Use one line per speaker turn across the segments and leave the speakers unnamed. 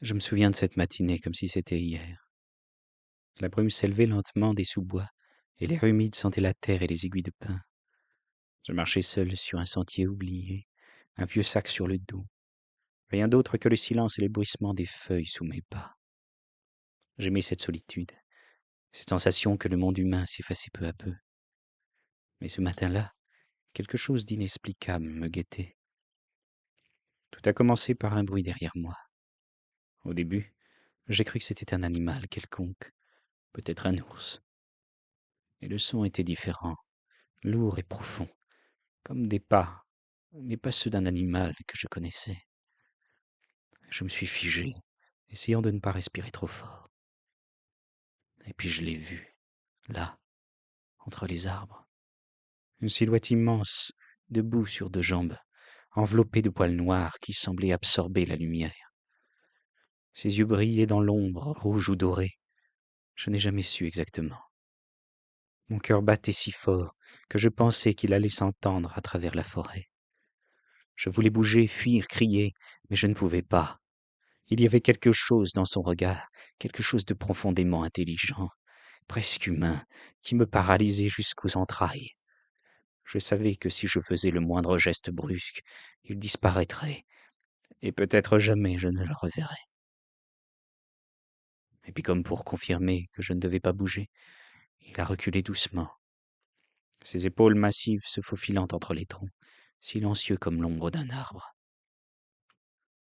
Je me souviens de cette matinée comme si c'était hier. La brume s'élevait lentement des sous-bois, et l'air humide sentait la terre et les aiguilles de pin. Je marchais seul sur un sentier oublié, un vieux sac sur le dos. Rien d'autre que le silence et les bruissements des feuilles sous mes pas. J'aimais cette solitude, cette sensation que le monde humain s'effaçait peu à peu. Mais ce matin-là, quelque chose d'inexplicable me guettait. Tout a commencé par un bruit derrière moi. Au début, j'ai cru que c'était un animal quelconque, peut-être un ours. Et le son était différent, lourd et profond, comme des pas, mais pas ceux d'un animal que je connaissais. Je me suis figé, essayant de ne pas respirer trop fort. Et puis je l'ai vu, là, entre les arbres. Une silhouette immense, debout sur deux jambes, enveloppée de poils noirs qui semblaient absorber la lumière. Ses yeux brillaient dans l'ombre, rouge ou doré. Je n'ai jamais su exactement. Mon cœur battait si fort que je pensais qu'il allait s'entendre à travers la forêt. Je voulais bouger, fuir, crier, mais je ne pouvais pas. Il y avait quelque chose dans son regard, quelque chose de profondément intelligent, presque humain, qui me paralysait jusqu'aux entrailles. Je savais que si je faisais le moindre geste brusque, il disparaîtrait, et peut-être jamais je ne le reverrais. Et puis comme pour confirmer que je ne devais pas bouger, il a reculé doucement, ses épaules massives se faufilant entre les troncs, silencieux comme l'ombre d'un arbre.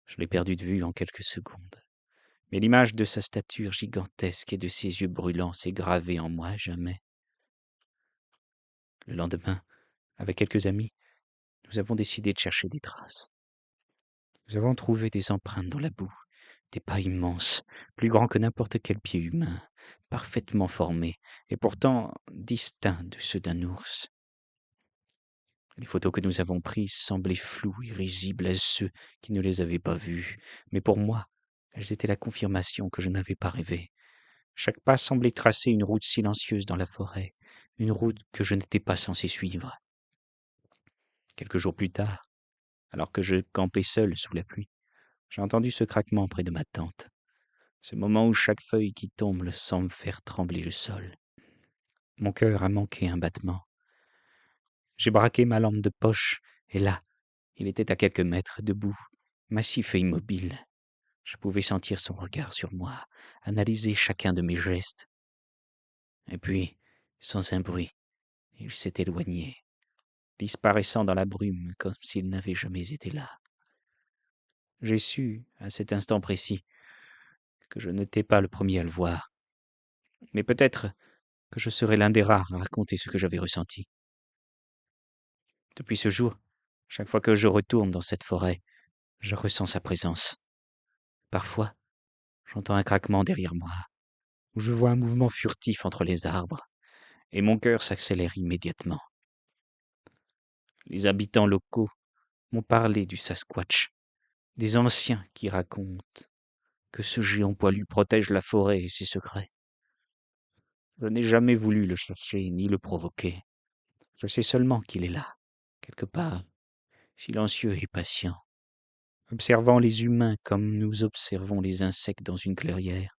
Je l'ai perdu de vue en quelques secondes. Mais l'image de sa stature gigantesque et de ses yeux brûlants s'est gravée en moi à jamais. Le lendemain, avec quelques amis, nous avons décidé de chercher des traces. Nous avons trouvé des empreintes dans la boue, des pas immenses, plus grands que n'importe quel pied humain, parfaitement formés, et pourtant distincts de ceux d'un ours. Les photos que nous avons prises semblaient floues et risibles à ceux qui ne les avaient pas vues, mais pour moi, elles étaient la confirmation que je n'avais pas rêvé. Chaque pas semblait tracer une route silencieuse dans la forêt, une route que je n'étais pas censé suivre. Quelques jours plus tard, alors que je campais seul sous la pluie, j'ai entendu ce craquement près de ma tente, ce moment où chaque feuille qui tombe semble faire trembler le sol. Mon cœur a manqué un battement. J'ai braqué ma lampe de poche, et là, il était à quelques mètres, debout, massif et immobile. Je pouvais sentir son regard sur moi, analyser chacun de mes gestes. Et puis, sans un bruit, il s'est éloigné, disparaissant dans la brume comme s'il n'avait jamais été là. J'ai su, à cet instant précis, que je n'étais pas le premier à le voir, mais peut-être que je serais l'un des rares à raconter ce que j'avais ressenti. Depuis ce jour, chaque fois que je retourne dans cette forêt, je ressens sa présence. Parfois, j'entends un craquement derrière moi, ou je vois un mouvement furtif entre les arbres, et mon cœur s'accélère immédiatement. Les habitants locaux m'ont parlé du Sasquatch, des anciens qui racontent que ce géant poilu protège la forêt et ses secrets. Je n'ai jamais voulu le chercher ni le provoquer. Je sais seulement qu'il est là, quelque part, silencieux et patient, observant les humains comme nous observons les insectes dans une clairière.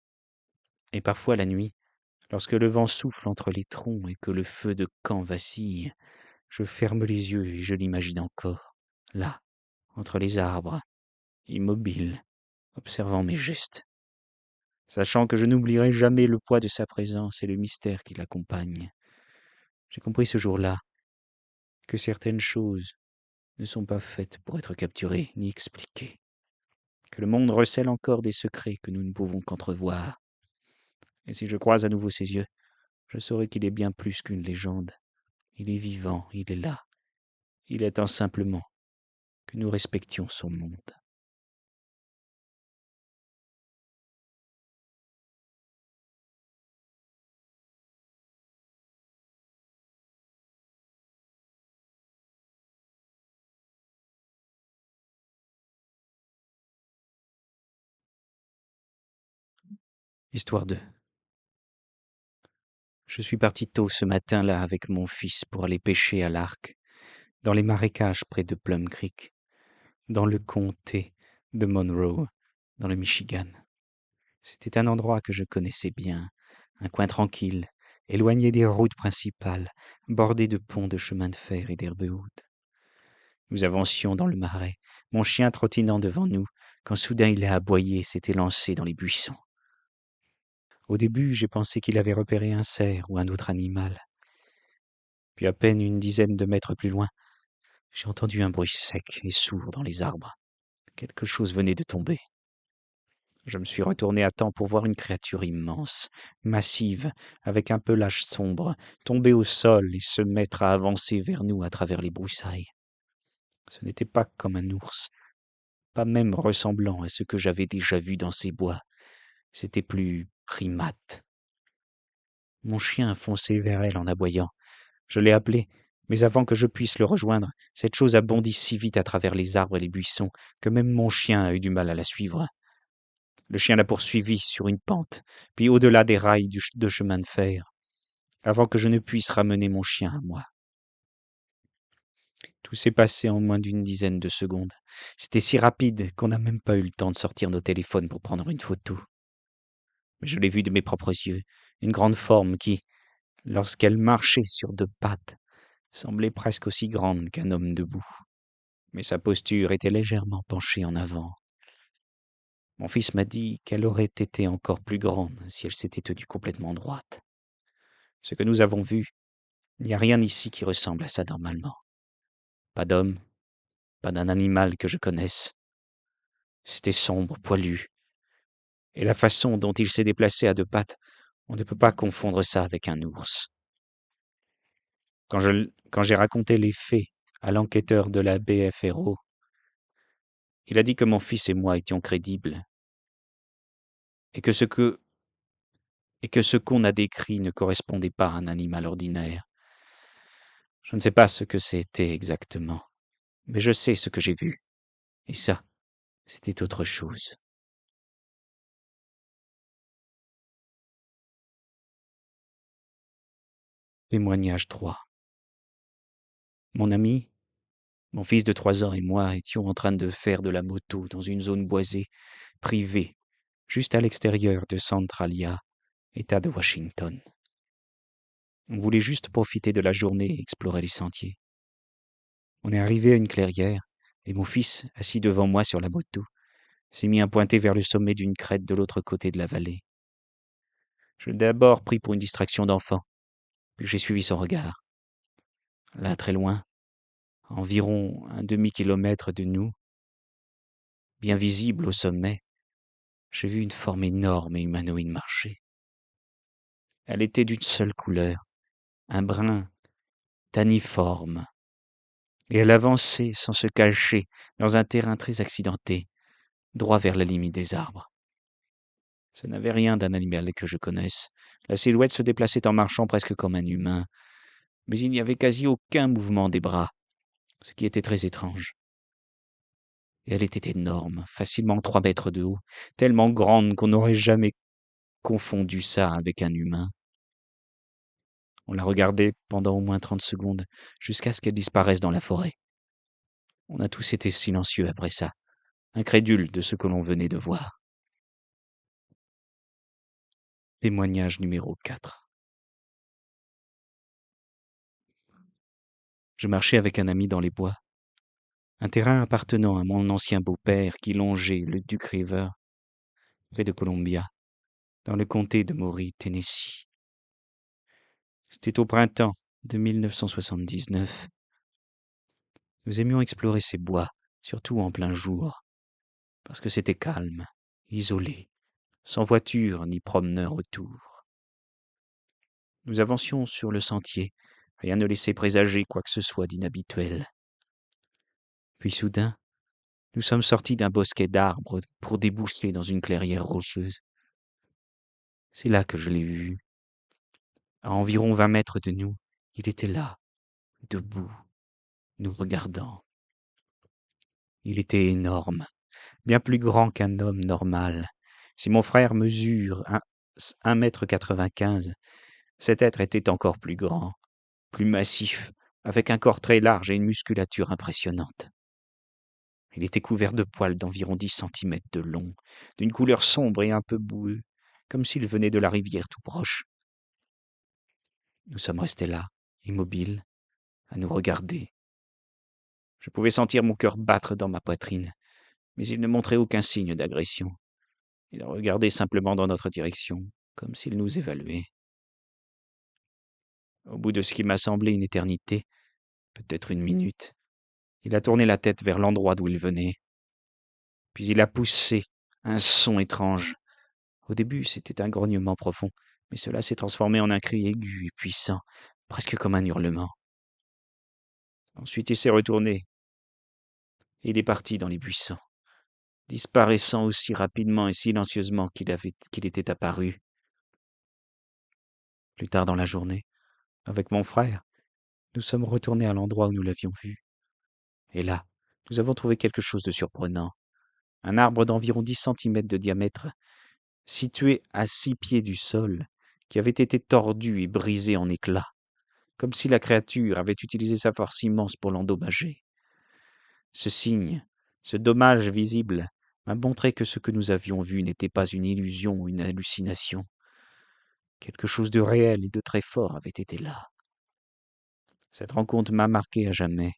Et parfois la nuit, lorsque le vent souffle entre les troncs et que le feu de camp vacille, je ferme les yeux et je l'imagine encore, là, entre les arbres, immobile, observant mes gestes, sachant que je n'oublierai jamais le poids de sa présence et le mystère qui l'accompagne. J'ai compris ce jour-là que certaines choses ne sont pas faites pour être capturées ni expliquées, que le monde recèle encore des secrets que nous ne pouvons qu'entrevoir. Et si je croise à nouveau ses yeux, je saurai qu'il est bien plus qu'une légende. Il est vivant, il est là. Il attend simplement que nous respections son monde. Histoire 2. Je suis parti tôt ce matin-là avec mon fils pour aller pêcher à l'arc, dans les marécages près de Plum Creek, dans le comté de Monroe, dans le Michigan. C'était un endroit que je connaissais bien, un coin tranquille, éloigné des routes principales, bordé de ponts de chemin de fer et d'herbes hautes. Nous avancions dans le marais, mon chien trottinant devant nous, quand soudain il a aboyé et s'était lancé dans les buissons. Au début, j'ai pensé qu'il avait repéré un cerf ou un autre animal. Puis à peine une dizaine de mètres plus loin, j'ai entendu un bruit sec et sourd dans les arbres. Quelque chose venait de tomber. Je me suis retourné à temps pour voir une créature immense, massive, avec un pelage sombre, tomber au sol et se mettre à avancer vers nous à travers les broussailles. Ce n'était pas comme un ours, pas même ressemblant à ce que j'avais déjà vu dans ces bois. C'était plus primate. Mon chien fonçait vers elle en aboyant. Je l'ai appelé, mais avant que je puisse le rejoindre, cette chose a bondi si vite à travers les arbres et les buissons que même mon chien a eu du mal à la suivre. Le chien l'a poursuivie sur une pente, puis au-delà des rails de chemin de fer, avant que je ne puisse ramener mon chien à moi. Tout s'est passé en moins d'une dizaine de secondes. C'était si rapide qu'on n'a même pas eu le temps de sortir nos téléphones pour prendre une photo. Mais je l'ai vue de mes propres yeux, une grande forme qui, lorsqu'elle marchait sur deux pattes, semblait presque aussi grande qu'un homme debout. Mais sa posture était légèrement penchée en avant. Mon fils m'a dit qu'elle aurait été encore plus grande si elle s'était tenue complètement droite. Ce que nous avons vu, il n'y a rien ici qui ressemble à ça normalement. Pas d'homme, pas d'un animal que je connaisse. C'était sombre, poilu, et la façon dont il s'est déplacé à deux pattes, on ne peut pas confondre ça avec un ours. Quand j'ai raconté les faits à l'enquêteur de la BFRO, il a dit que mon fils et moi étions crédibles, et que ce qu'on a décrit ne correspondait pas à un animal ordinaire. Je ne sais pas ce que c'était exactement, mais je sais ce que j'ai vu, et ça, c'était autre chose. Témoignage 3. Mon ami, mon fils de 3 ans et moi étions en train de faire de la moto dans une zone boisée, privée, juste à l'extérieur de Centralia, État de Washington. On voulait juste profiter de la journée et explorer les sentiers. On est arrivé à une clairière, et mon fils, assis devant moi sur la moto, s'est mis à pointer vers le sommet d'une crête de l'autre côté de la vallée. Je l'ai d'abord pris pour une distraction d'enfant, puis j'ai suivi son regard. Là, très loin, à environ un demi-kilomètre de nous, bien visible au sommet, j'ai vu une forme énorme et humanoïde marcher. Elle était d'une seule couleur, un brun taniforme, et elle avançait sans se cacher dans un terrain très accidenté, droit vers la limite des arbres. Ce n'avait rien d'un animal que je connaisse. La silhouette se déplaçait en marchant presque comme un humain, mais il n'y avait quasi aucun mouvement des bras, ce qui était très étrange. Et elle était énorme, facilement 3 mètres de haut, tellement grande qu'on n'aurait jamais confondu ça avec un humain. On la regardait pendant au moins 30 secondes, jusqu'à ce qu'elle disparaisse dans la forêt. On a tous été silencieux après ça, incrédules de ce que l'on venait de voir. Témoignage numéro 4. Je marchais avec un ami dans les bois, un terrain appartenant à mon ancien beau-père qui longeait le Duck River, près de Columbia, dans le comté de Maury, Tennessee. C'était au printemps de 1979. Nous aimions explorer ces bois, surtout en plein jour, parce que c'était calme, isolé, sans voiture ni promeneur autour. Nous avancions sur le sentier, rien ne laissait présager quoi que ce soit d'inhabituel. Puis soudain, nous sommes sortis d'un bosquet d'arbres pour déboucher dans une clairière rocheuse. C'est là que je l'ai vu. À environ 20 mètres de nous, il était là, debout, nous regardant. Il était énorme, bien plus grand qu'un homme normal. Si mon frère mesure 1,95 m, cet être était encore plus grand, plus massif, avec un corps très large et une musculature impressionnante. Il était couvert de poils d'environ 10 centimètres de long, d'une couleur sombre et un peu boueux, comme s'il venait de la rivière tout proche. Nous sommes restés là, immobiles, à nous regarder. Je pouvais sentir mon cœur battre dans ma poitrine, mais il ne montrait aucun signe d'agression. Il regardait simplement dans notre direction, comme s'il nous évaluait. Au bout de ce qui m'a semblé une éternité, peut-être une minute, il a tourné la tête vers l'endroit d'où il venait. Puis il a poussé un son étrange. Au début, c'était un grognement profond, mais cela s'est transformé en un cri aigu et puissant, presque comme un hurlement. Ensuite, il s'est retourné et il est parti dans les buissons, disparaissant aussi rapidement et silencieusement qu'il était apparu. Plus tard dans la journée, avec mon frère, nous sommes retournés à l'endroit où nous l'avions vu. Et là, nous avons trouvé quelque chose de surprenant. Un arbre d'environ 10 centimètres de diamètre, situé à 6 pieds du sol, qui avait été tordu et brisé en éclats, comme si la créature avait utilisé sa force immense pour l'endommager. Ce signe, ce dommage visible, m'a montré que ce que nous avions vu n'était pas une illusion ou une hallucination. Quelque chose de réel et de très fort avait été là. Cette rencontre m'a marqué à jamais.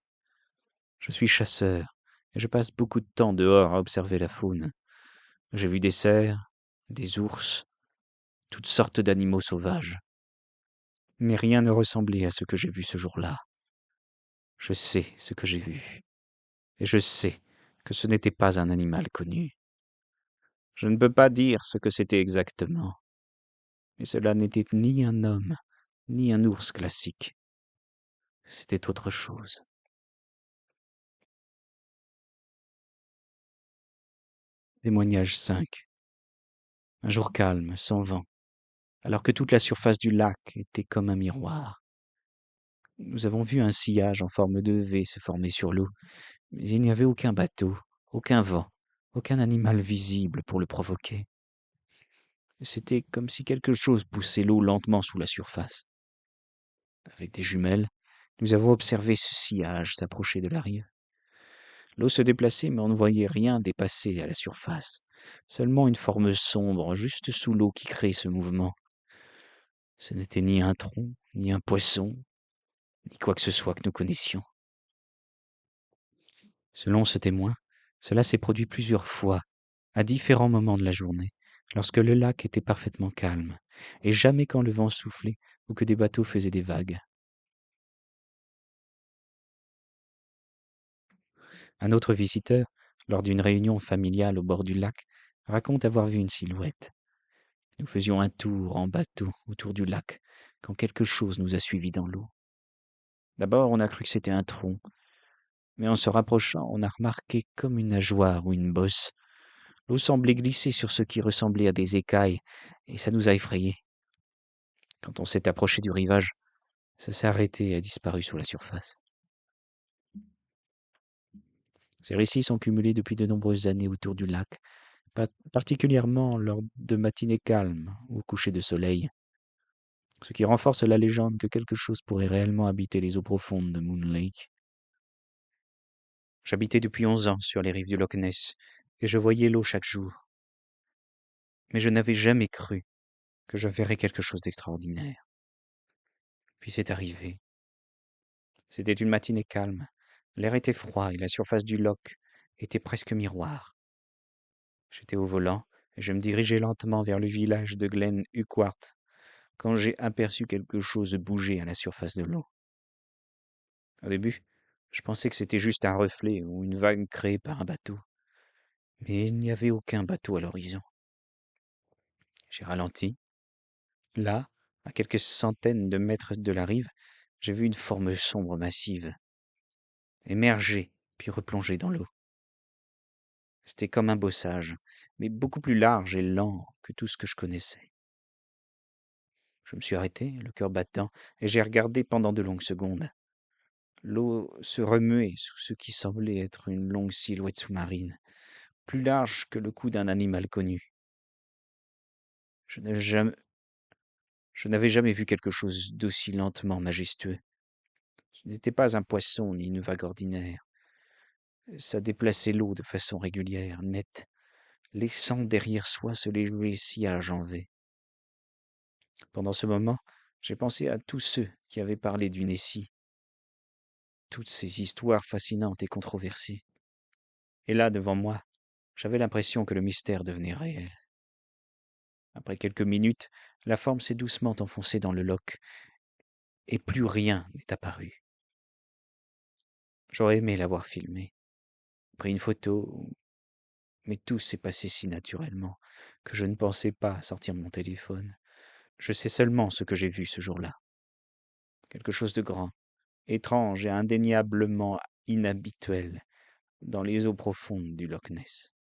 Je suis chasseur, et je passe beaucoup de temps dehors à observer la faune. J'ai vu des cerfs, des ours, toutes sortes d'animaux sauvages. Mais rien ne ressemblait à ce que j'ai vu ce jour-là. Je sais ce que j'ai vu, et je sais que ce n'était pas un animal connu. Je ne peux pas dire ce que c'était exactement, mais cela n'était ni un homme, ni un ours classique. C'était autre chose. Témoignage 5. Un jour calme, sans vent, alors que toute la surface du lac était comme un miroir. Nous avons vu un sillage en forme de V se former sur l'eau, mais il n'y avait aucun bateau, aucun vent, aucun animal visible pour le provoquer. C'était comme si quelque chose poussait l'eau lentement sous la surface. Avec des jumelles, nous avons observé ce sillage s'approcher de la rive. L'eau se déplaçait, mais on ne voyait rien dépasser à la surface, seulement une forme sombre juste sous l'eau qui créait ce mouvement. Ce n'était ni un tronc, ni un poisson, ni quoi que ce soit que nous connaissions. Selon ce témoin, cela s'est produit plusieurs fois, à différents moments de la journée, lorsque le lac était parfaitement calme, et jamais quand le vent soufflait ou que des bateaux faisaient des vagues. Un autre visiteur, lors d'une réunion familiale au bord du lac, raconte avoir vu une silhouette. Nous faisions un tour en bateau autour du lac, quand quelque chose nous a suivis dans l'eau. D'abord, on a cru que c'était un tronc, mais en se rapprochant, on a remarqué comme une nageoire ou une bosse. L'eau semblait glisser sur ce qui ressemblait à des écailles, et ça nous a effrayés. Quand on s'est approché du rivage, ça s'est arrêté et a disparu sous la surface. Ces récits sont cumulés depuis de nombreuses années autour du lac, particulièrement lors de matinées calmes ou au coucher de soleil, ce qui renforce la légende que quelque chose pourrait réellement habiter les eaux profondes de Moon Lake. J'habitais depuis 11 ans sur les rives du Loch Ness, et je voyais l'eau chaque jour. Mais je n'avais jamais cru que je verrais quelque chose d'extraordinaire. Puis c'est arrivé. C'était une matinée calme. L'air était froid et la surface du loch était presque miroir. J'étais au volant et je me dirigeais lentement vers le village de Glen Urquhart quand j'ai aperçu quelque chose bouger à la surface de l'eau. Au début, je pensais que c'était juste un reflet ou une vague créée par un bateau. Mais il n'y avait aucun bateau à l'horizon. J'ai ralenti. Là, à quelques centaines de mètres de la rive, j'ai vu une forme sombre massive, émerger puis replonger dans l'eau. C'était comme un bossage, mais beaucoup plus large et lent que tout ce que je connaissais. Je me suis arrêté, le cœur battant, et j'ai regardé pendant de longues secondes. L'eau se remuait sous ce qui semblait être une longue silhouette sous-marine, plus large que le cou d'un animal connu. Je n'ai jamais, Je n'avais jamais vu quelque chose d'aussi lentement majestueux. Ce n'était pas un poisson ni une vague ordinaire. Ça déplaçait l'eau de façon régulière, nette, laissant derrière soi ce léger sillage en V. Pendant ce moment, j'ai pensé à tous ceux qui avaient parlé du Nessie, toutes ces histoires fascinantes et controversées. Et là, devant moi, j'avais l'impression que le mystère devenait réel. Après quelques minutes, la forme s'est doucement enfoncée dans le loch, et plus rien n'est apparu. J'aurais aimé l'avoir filmé, pris une photo, mais tout s'est passé si naturellement que je ne pensais pas sortir mon téléphone. Je sais seulement ce que j'ai vu ce jour-là. Quelque chose de grand, étrange et indéniablement inhabituel dans les eaux profondes du Loch Ness.